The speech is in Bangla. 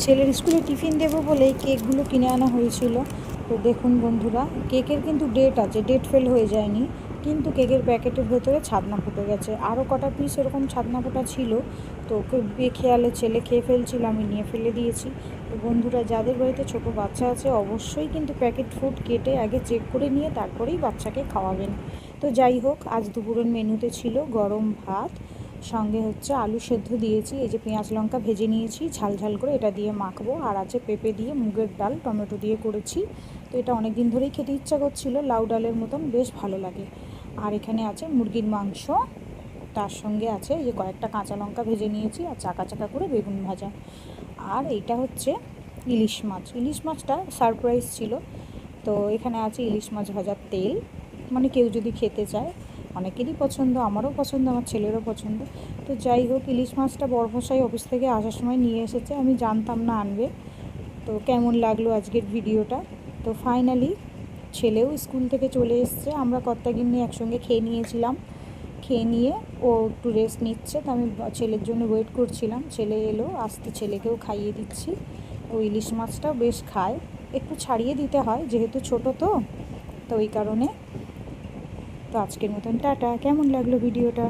ছেলের স্কুলে টিফিন দেবো বলেই কেকগুলো কিনে আনা হয়েছিল। তো দেখুন বন্ধুরা, কেকের কিন্তু ডেট আছে, ডেট ফেল হয়ে যায়নি, কিন্তু কেকের প্যাকেটের ভেতরে ছাতনা ফুটে গেছে। আরও কটা পিস এরকম ছাতনা ফোটা ছিল, তো ওকে বেখেয়ালে ছেলে খেয়ে ফেলছিল, আমি নিয়ে ফেলে দিয়েছি। তো বন্ধুরা, যাদের বাড়িতে ছোটো বাচ্চা আছে অবশ্যই কিন্তু প্যাকেট ফুড কেটে আগে চেক করে নিয়ে তারপরেই বাচ্চাকে খাওয়াবেন। তো যাই হোক, আজ দুপুরের মেনুতে ছিল গরম ভাত, সঙ্গে হচ্ছে আলু সেদ্ধ দিয়েছি, এই যে পেঁয়াজ লঙ্কা ভেজে নিয়েছি ঝাল ঝাল করে, এটা দিয়ে মাখবো। আর আছে পেঁপে দিয়ে মুগের ডাল টমেটো দিয়ে করেছি। তো এটা অনেক দিন ধরেই খেতে ইচ্ছা করছিল, লাউ ডালের মতন বেশ ভালো লাগে। আর এখানে আছে মুরগির মাংস, তার সঙ্গে আছে এই যে কয়েকটা কাঁচা লঙ্কা ভেজে নিয়েছি, আর চাকা চাকা করে বেগুন ভাজা। আর এইটা হচ্ছে ইলিশ মাছ, ইলিশ মাছটা সারপ্রাইজ ছিল। তো এখানে আছে ইলিশ মাছ ভাজার তেল, মানে কেউ যদি খেতে চায়, অনেকেরই পছন্দ, আমারও পছন্দ, আমার ছেলেরও পছন্দ। তো যাই হোক, ইলিশ মাছটা বড়মশাই অফিস থেকে আসার সময় নিয়ে এসেছে, আমি জানতাম না আনবে। তো কেমন লাগলো আজকের ভিডিওটা? তো ফাইনালি ছেলেও স্কুল থেকে চলে এসছে, আমরা কর্তাগিন্নি একসঙ্গে খেয়ে নিয়েছিলাম। খেয়ে নিয়ে ও একটু রেস্ট নিচ্ছে, তো আমি ছেলের জন্য ওয়েট করছিলাম। ছেলে এলো, আসতে ছেলেকেও খাইয়ে দিচ্ছি। ও ইলিশ মাছটাও বেশ খায়, একটু ছাড়িয়ে দিতে হয় যেহেতু ছোটো, তো ওই কারণে। তো আজকের মতন টাটা। কেমন লাগলো ভিডিওটা?